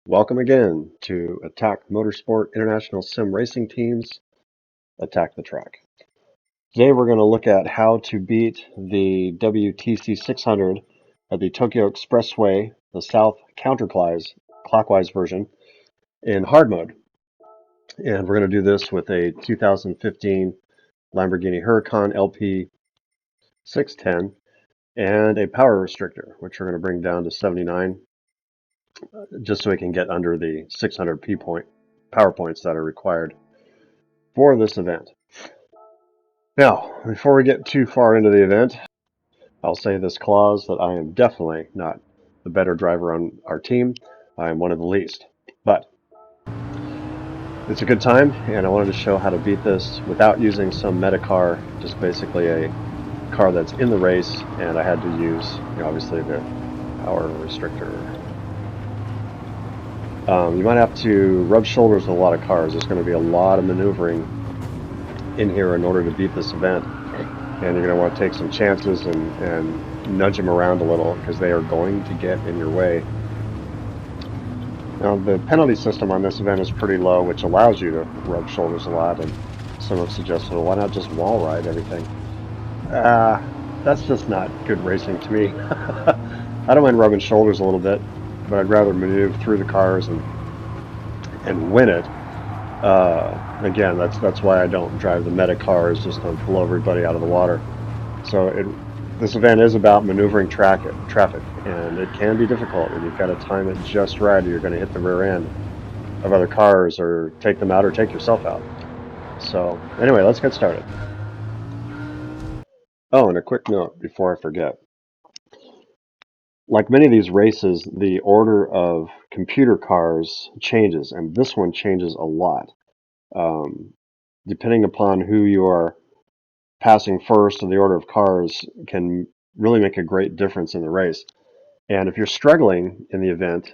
Welcome again to Attack Motorsport International Sim Racing Teams Attack the Track. Today we're going to look at how to beat the WTC 600 at the Tokyo Expressway, the South Counterclockwise version, in hard mode. And we're going to do this with a 2015 Lamborghini Huracan LP 610 and a power restrictor, which we're going to bring down to 79, just so we can get under the 600 power points that are required for this event. Now, before we get too far into the event, I'll say this clause that I am definitely not the better driver on our team. I am one of the least. But it's a good time, and I wanted to show how to beat this without using some meta car, just basically a car that's in the race, and I had to use, obviously, the power restrictor. You might have to rub shoulders with a lot of cars. There's going to be a lot of maneuvering in here in order to beat this event, and you're going to want to take some chances and nudge them around a little, because they are going to get in your way. Now, the penalty system on this event is pretty low, which allows you to rub shoulders a lot, and some have suggested, well, why not just wall ride everything? That's just not good racing to me. I don't mind rubbing shoulders a little bit, but I'd rather maneuver through the cars and win it. Again, that's why I don't drive the meta cars, just to blow everybody out of the water. So this event is about maneuvering traffic, and it can be difficult, and you've got to time it just right, or you're going to hit the rear end of other cars, or take them out, or take yourself out. So anyway, let's get started. Oh, and a quick note before I forget. Like many of these races, the order of computer cars changes, and this one changes a lot. Depending upon who you are passing first, or the order of cars can really make a great difference in the race. And if you're struggling in the event,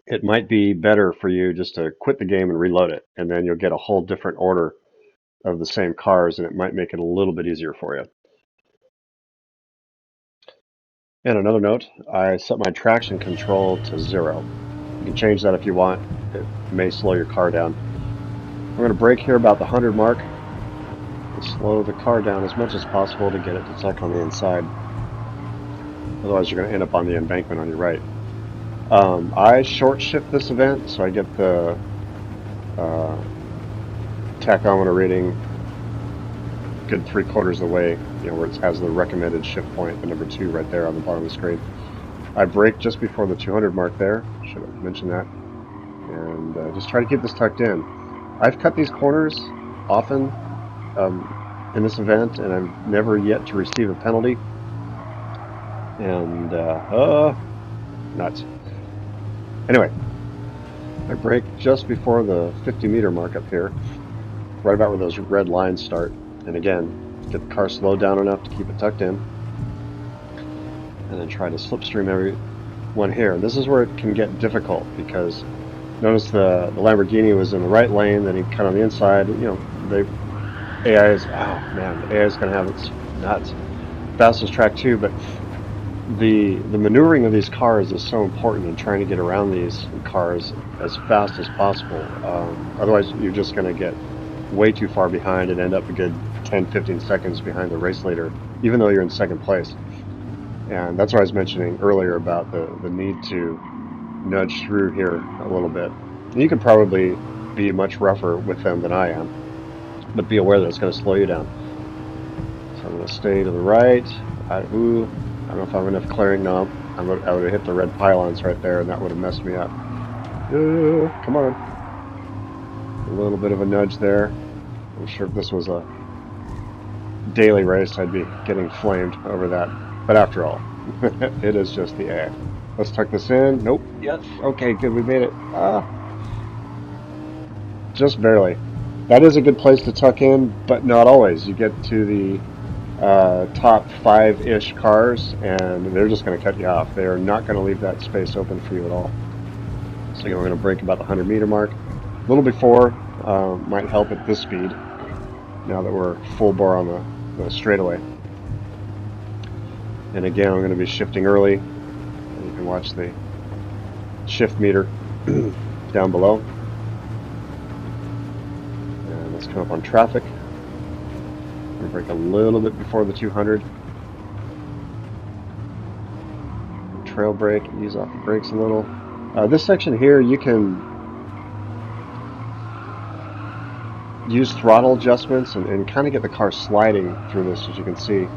it might be better for you just to quit the game and reload it, and then you'll get a whole different order of the same cars, and it might make it a little bit easier for you. And another note, I set my traction control to 0. You can change that if you want. It may slow your car down. I'm going to brake here about the 100 mark and slow the car down as much as possible to get it to tuck on the inside. Otherwise, you're going to end up on the embankment on your right. I short shift this event, so I get the tachometer reading good 3/4 of the way, where it has the recommended shift point, the number 2 right there on the bottom of the screen. I brake just before the 200 mark there. Should have mentioned that. And just try to keep this tucked in. I've cut these corners often in this event, and I've never yet to receive a penalty. And nuts. Anyway, I brake just before the 50-meter mark up here, right about where those red lines start. And again, get the car slowed down enough to keep it tucked in, and then try to slipstream every one here. This is where it can get difficult, because notice the Lamborghini was in the right lane, then he cut on the inside. The AI is, the AI is going to have its nuts. Fastest track too, but the maneuvering of these cars is so important in trying to get around these cars as fast as possible. Otherwise, you're just going to get way too far behind and end up a good 10-15 seconds behind the race leader, even though you're in second place. And that's what I was mentioning earlier about the need to nudge through here a little bit. And you could probably be much rougher with them than I am, but be aware that it's going to slow you down. So I'm going to stay to the right. I don't know if I have enough clearing. No, I would have hit the red pylons right there, and that would have messed me up. Come on. A little bit of a nudge there. I'm sure if this was a daily race, I'd be getting flamed over that. But after all, it is just the AI. Let's tuck this in. Nope. Yes. Okay, good. We made it. Just barely. That is a good place to tuck in, but not always. You get to the top 5-ish cars, and they're just going to cut you off. They are not going to leave that space open for you at all. So we're going to brake about the 100-meter mark. A little before might help at this speed, now that we're full bore on the straightaway. And again, I'm going to be shifting early. You can can watch the shift meter down below. And let's come up on traffic. I'm going to brake a little bit before the 200. Trail brake, ease off the brakes a little. This section here, you can use throttle adjustments and kind of get the car sliding through this, as you can see.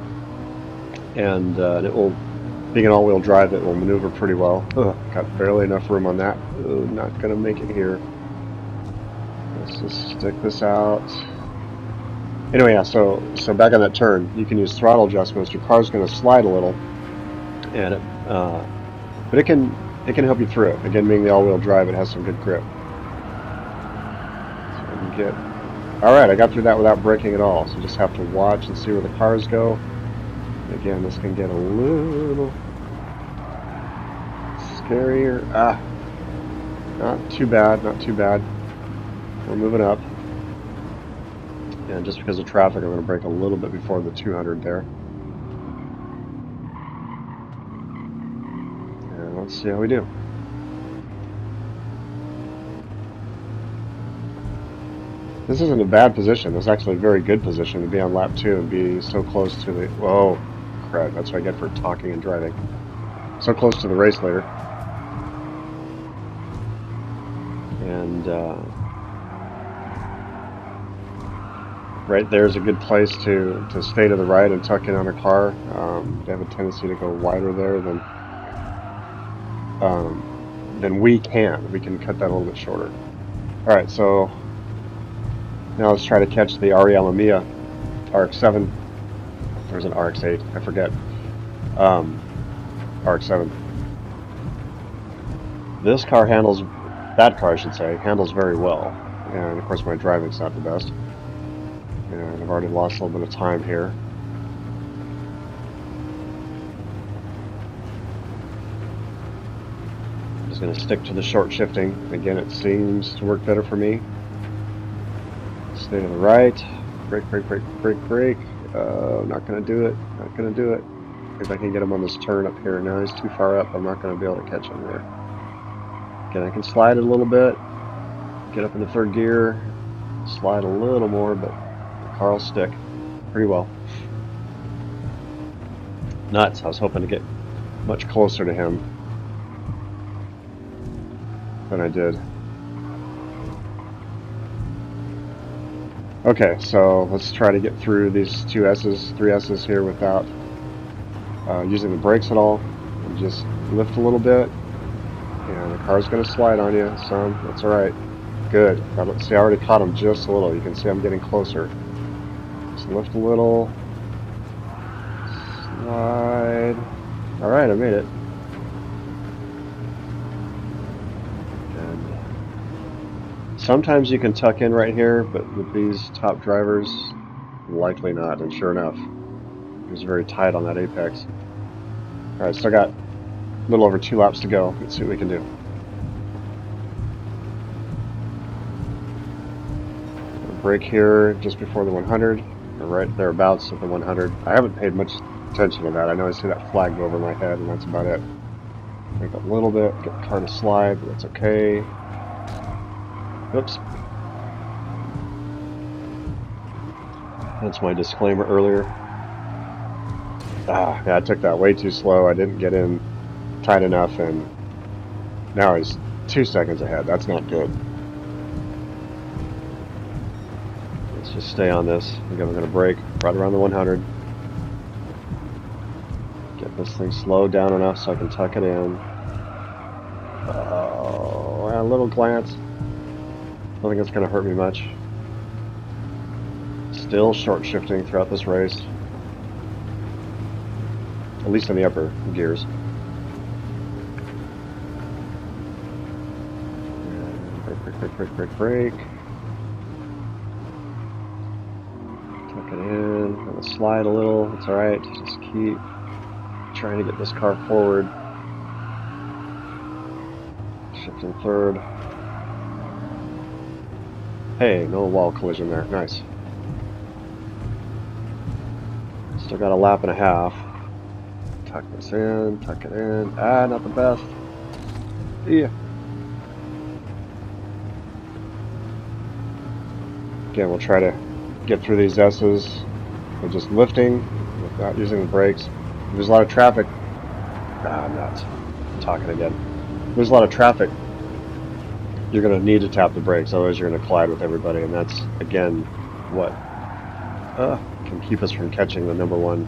And it will, being an all-wheel drive, it will maneuver pretty well. Got barely enough room on that. Not going to make it here. Let's just stick this out. Anyway, yeah, so back on that turn, you can use throttle adjustments. Your car's going to slide a little, and but it can help you through it. Again, being the all-wheel drive, it has some good grip. So I can get. All right, I got through that without braking at all. So just have to watch and see where the cars go. Again, this can get a little scarier. Not too bad, not too bad. We're moving up. And just because of traffic, I'm going to brake a little bit before the 200 there. And let's see how we do. This isn't a bad position. This is actually a very good position to be on lap 2 and be so close to the... Whoa, crap, that's what I get for talking and driving. So close to the race leader. And right there's a good place to stay to the right and tuck in on a car. They have a tendency to go wider there than we can. We can cut that a little bit shorter. Alright, so now let's try to catch the Ariella Mia RX-7. There's an RX-8, I forget. RX-7. This car handles, that car I should say, handles very well. And of course my driving's not the best. And I've already lost a little bit of time here. I'm just going to stick to the short shifting. Again, it seems to work better for me. Stay to the right. Brake, brake, brake, brake, brake. Not going to do it. Not going to do it. If I can get him on this turn up here. Now he's too far up. I'm not going to be able to catch him there. Again, I can slide it a little bit. Get up into third gear. Slide a little more, but the car will stick pretty well. Nuts. I was hoping to get much closer to him than I did. Okay, so let's try to get through these three S's here without using the brakes at all. And just lift a little bit, and the car's going to slide on you some. That's alright. Good. See, I already caught him just a little. You can see I'm getting closer. Just lift a little. Slide. Alright, I made it. Sometimes you can tuck in right here, but with these top drivers, likely not. And sure enough, he was very tight on that apex. Alright, still got a little over 2 laps to go. Let's see what we can do. Brake here just before the 100, or right thereabouts at the 100. I haven't paid much attention to that. I know I see that flag go over my head, and that's about it. Brake a little bit, get the car to slide, but that's okay. Oops. That's my disclaimer earlier. Yeah, I took that way too slow. I didn't get in tight enough, and now he's 2 seconds ahead. That's not good. Let's just stay on this. Again, we're going to brake right around the 100. Get this thing slowed down enough so I can tuck it in. Oh, a little glance. I don't think it's going to hurt me much. Still short shifting throughout this race. At least in the upper gears. And brake, brake, brake, brake, brake. Tuck it in. I'm going to slide a little. It's alright. Just keep trying to get this car forward. Shifting third. Hey, no wall collision there. Nice. Still got a lap and a half. tuck this in, tuck it in. Ah, not the best. Yeah. Again, we'll try to get through these S's by just lifting without using the brakes. There's a lot of traffic. Ah, nuts. I'm talking again. There's a lot of traffic. You're going to need to tap the brakes, otherwise you're going to collide with everybody, and that's, again, what can keep us from catching the #1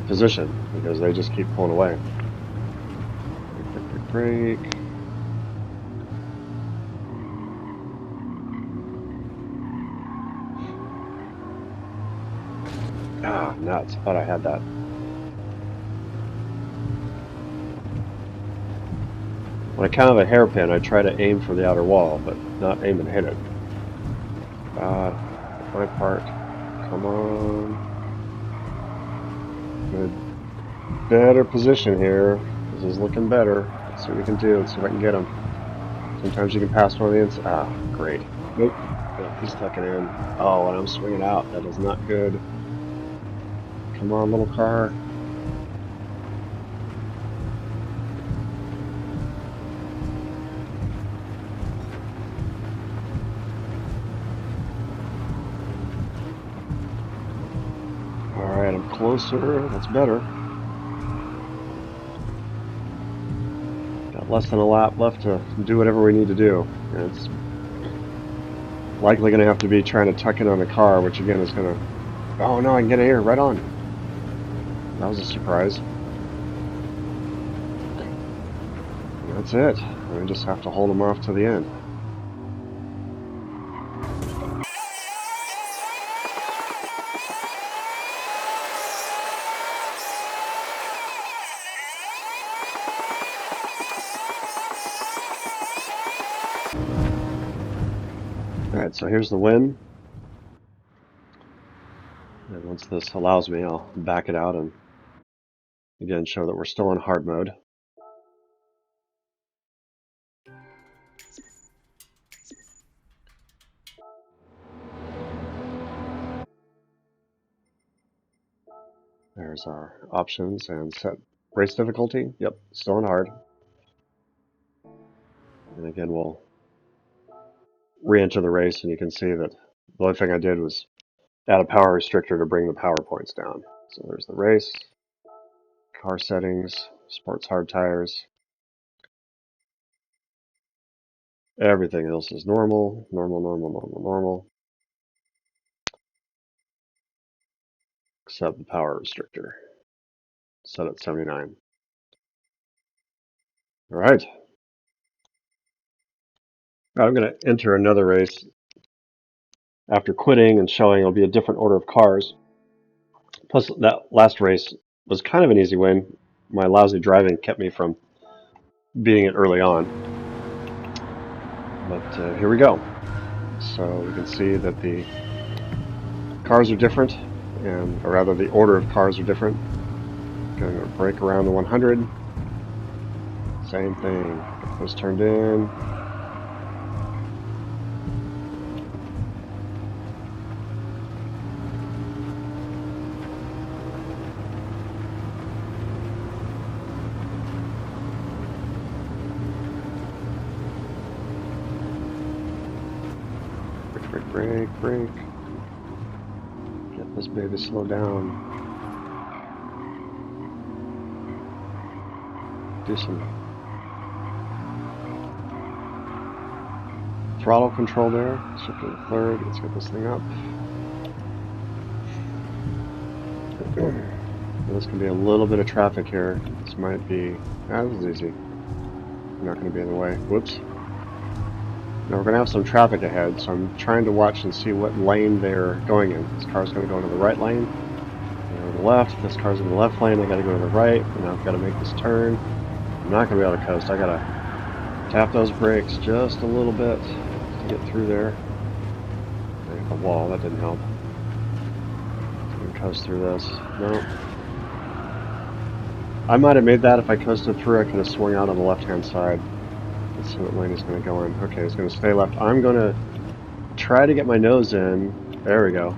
position, because they just keep pulling away. Brake. Ah, nuts. Thought I had that. When I count a hairpin, I try to aim for the outer wall, but not aim and hit it. My part. Come on. Good. Better position here. This is looking better. Let's see what we can do. Let's see if I can get him. Sometimes you can pass one of the inside. Ah, great. Nope. Yeah, he's tucking in. Oh, and I'm swinging out. That is not good. Come on, little car. Alright, I'm closer. That's better. Got less than a lap left to do whatever we need to do. And it's likely going to have to be trying to tuck in on the car, which again is going to... Oh no, I can get it here, right on. That was a surprise. And that's it. We just have to hold them off to the end. Alright, so here's the win. And once this allows me, I'll back it out and again show that we're still in hard mode. There's our options and set race difficulty. Yep, still in hard. And again, we'll re-enter the race, and you can see that the only thing I did was add a power restrictor to bring the power points down. So there's the race, car settings, sports hard tires. Everything else is normal, normal, except the power restrictor, set at 79. All right. I'm going to enter another race. After quitting and showing, it'll be a different order of cars. Plus, that last race was kind of an easy win. My lousy driving kept me from beating it early on. But here we go. So we can see that the cars are different, or rather the order of cars are different. Going to brake around the 100. Same thing. Get those turned in. Brake. Get this baby slow down. Do some throttle control there. Shift to the third. Let's get this thing up. This can be a little bit of traffic here. This might be... this is easy. I'm not going to be in the way. Whoops. Now we're going to have some traffic ahead, so I'm trying to watch and see what lane they're going in. This car's going to go into the right lane, or the left. This car's in the left lane. I got to go to the right, and now I've got to make this turn. I'm not going to be able to coast. I got to tap those brakes just a little bit to get through there. There's a wall. That didn't help. I'm gonna coast through this. No. I might have made that if I coasted through. I could have swung out on the left-hand side. Let's see what lane he's going to go in. Okay, he's going to stay left. I'm going to try to get my nose in. There we go.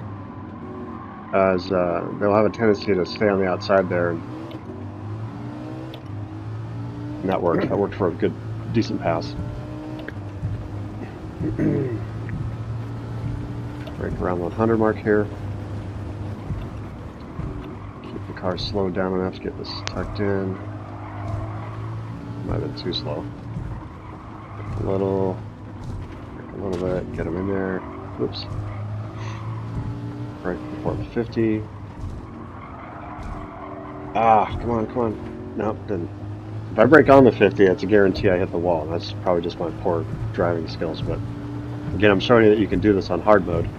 As they'll have a tendency to stay on the outside there and And that worked. That worked for a good, decent pass. Break around the 100 mark here. Keep the car slowed down enough to get this tucked in. Might have been too slow. Break a little bit, get them in there. Oops. Break before the 50. Ah, come on. Nope, didn't. If I break on the 50, that's a guarantee I hit the wall. That's probably just my poor driving skills, but again, I'm showing you that you can do this on hard mode,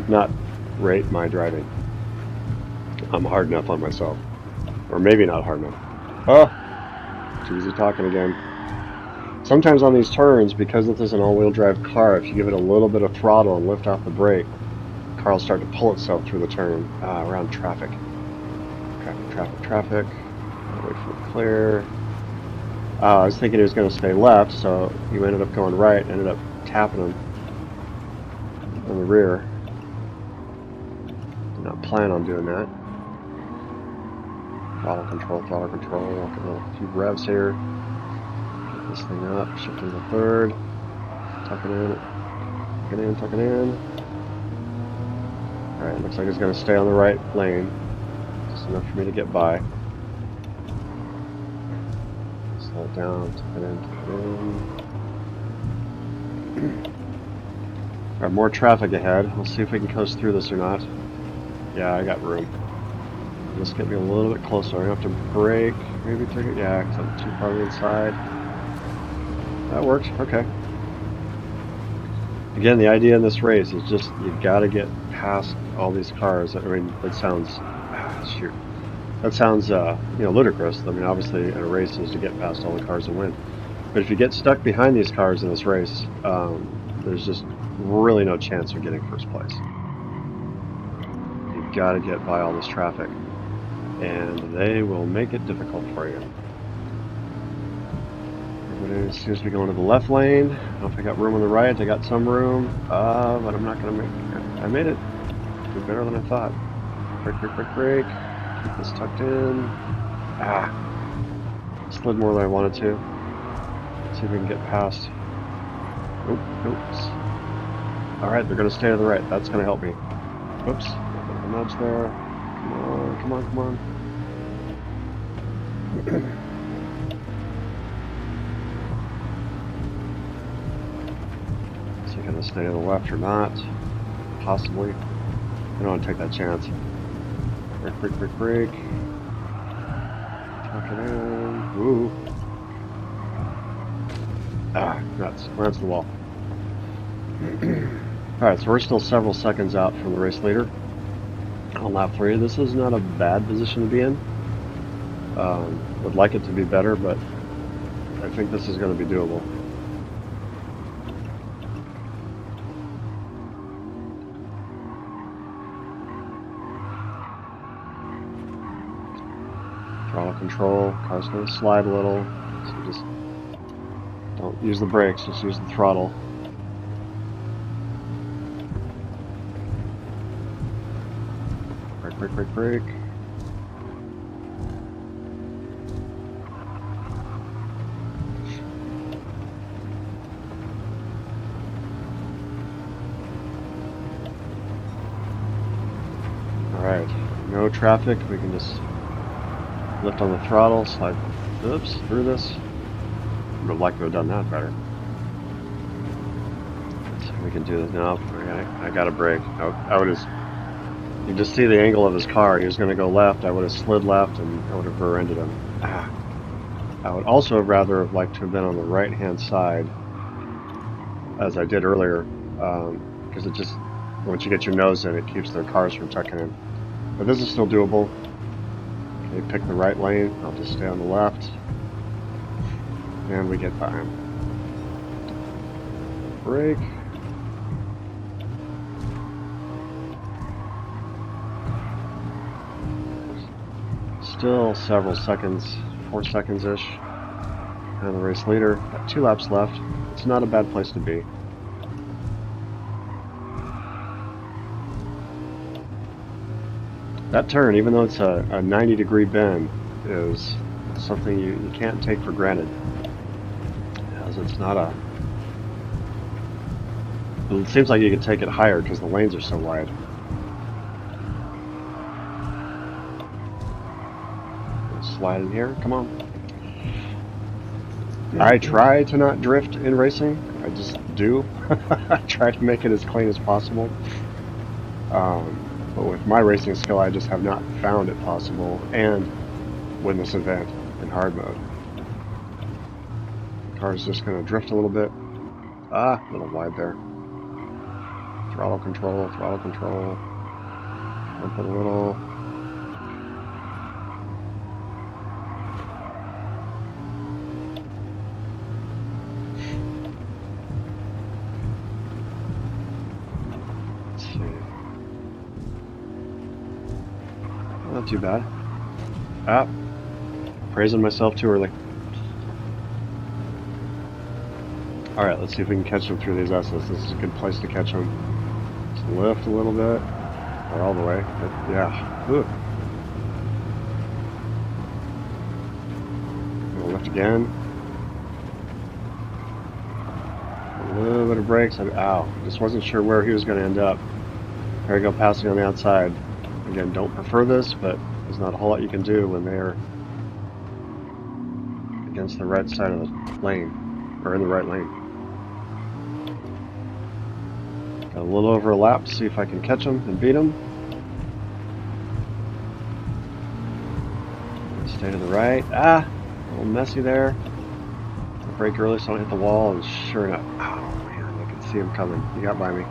not rate my driving. I'm hard enough on myself. Or maybe not hard enough. Oh, too easy talking again. Sometimes on these turns, because this is an all-wheel drive car, if you give it a little bit of throttle and lift off the brake, the car will start to pull itself through the turn around traffic. Traffic. Wait for it to clear. I was thinking he was going to stay left, so you ended up going right. Ended up tapping him on the rear. Did not plan on doing that. Throttle control. Look at a few revs here. Get this thing up. Shifting to third. Tuck it in. Alright, looks like it's going to stay on the right lane. Just enough for me to get by. Slow it down, tuck it in. Alright, more traffic ahead. We'll see if we can coast through this or not. Yeah, I got room. Just get me a little bit closer. I'm going to have to brake. Maybe take it. Yeah, because I'm too far to the inside. That worked. Okay. Again, the idea in this race is just you've got to get past all these cars. I mean, it sounds shoot. That sounds ludicrous. I mean, obviously, in a race is to get past all the cars and win. But if you get stuck behind these cars in this race, there's just really no chance of getting first place. You've got to get by all this traffic, and they will make it difficult for you. Everybody seems to be going to the left lane. I don't know if I got room on the right. I got some room, but I'm not going to make it. I made it. Did better than I thought. Brake. Keep this tucked in. Slid more than I wanted to. Let's see if we can get past. Oops. Alright, they're going to stay to the right. That's going to help me. Oops. A bit of a nudge there. Come on. Is he going to stay to the left or not? Possibly. I don't want to take that chance. Brake. Tuck it in. Woo. Nuts. Ran to the wall. Alright, so we're still several seconds out from the race leader on lap 3. This is not a bad position to be in. Would like it to be better, but I think this is going to be doable. Throttle control, car's going to slide a little, so just don't use the brakes, just use the throttle. Brake. Alright, no traffic, we can just lift on the throttle, slide through this. I would have liked to have done that better. So we can do this now. I got a brake. I would have. You just see the angle of his car. He was going to go left. I would have slid left and I would have rear-ended him. I would also have rather have liked to have been on the right-hand side, as I did earlier, because it just, once you get your nose in, it keeps their cars from tucking in. But this is still doable. Okay, pick the right lane. I'll just stay on the left. And we get by him. Brake. Still several seconds, 4 seconds-ish. And the race leader. Got 2 laps left. It's not a bad place to be. That turn, even though it's a 90-degree bend, is something you can't take for granted, as it's not a... It seems like you can take it higher because the lanes are so wide. Slide in here, come on. I try to not drift in racing. I just do. I try to make it as clean as possible. But with my racing skill, I just have not found it possible and win this event in hard mode. The car's just going to drift a little bit. A little wide there. Throttle control, throttle control. Bump it a little. Let's see. Not too bad. Praising myself too early. Alright, let's see if we can catch them through these S's. This is a good place to catch them. Just lift a little bit. Not all the way, but yeah. Ooh. We'll lift again. A little bit of brakes. Ow. Just wasn't sure where he was going to end up. There we go, passing on the outside. Again, don't prefer this, but there's not a whole lot you can do when they're against the right side of the lane, or in the right lane. Got a little over a lap to see if I can catch them and beat them. Stay to the right. A little messy there. I'll brake early so I don't hit the wall, and sure enough, oh man, I can see him coming. He got by me.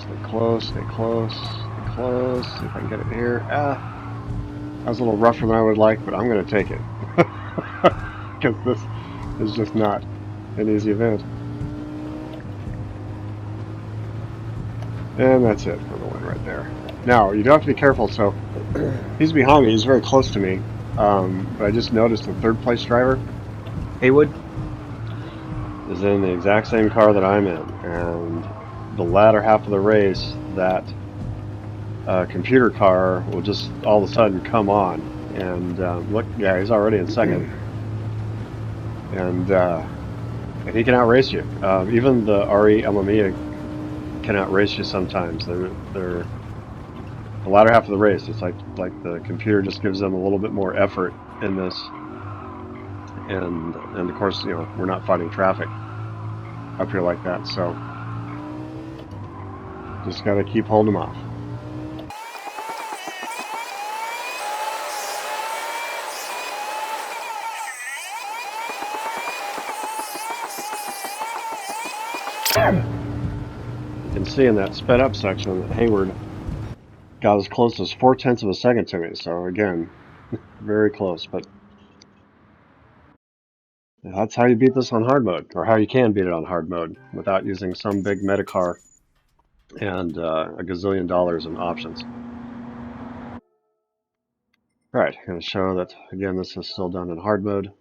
Stay close, stay close, stay close. See if I can get it here. That was a little rougher than I would like, but I'm going to take it. Because this is just not an easy event. And that's it for the win right there. Now, you do have to be careful, so he's behind me, he's very close to me. But I just noticed the third place driver, Haywood, is in the exact same car that I'm in. And the latter half of the race, that computer car will just all of a sudden come on. And look, yeah, he's already in second. And he can outrace you. Even the RE LME can outrace you sometimes. They're the latter half of the race. It's like the computer just gives them a little bit more effort in this. And of course, you know, we're not fighting traffic up here like that, so just gotta keep holding them off. You can see in that sped up section that Hayward got as close as 0.4 of a second to me, so again, very close, but that's how you beat this on hard mode, or how you can beat it on hard mode without using some big meta car and a gazillion dollars in options. Alright, I'm going to show that, again, this is still done in hard mode.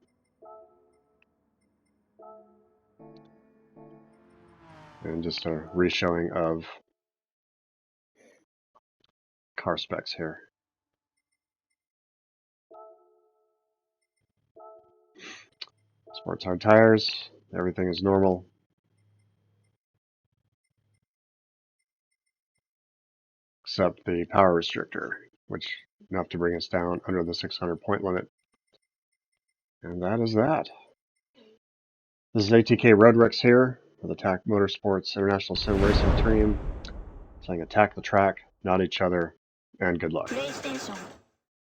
And just a re-showing of car specs here. Sports hard tires, everything is normal. Except the power restrictor, which enough to bring us down under the 600 point limit. And that is that. This is ATK Red Rex here with Attack Motorsports International Sim Racing Team, saying attack the track, not each other, and good luck.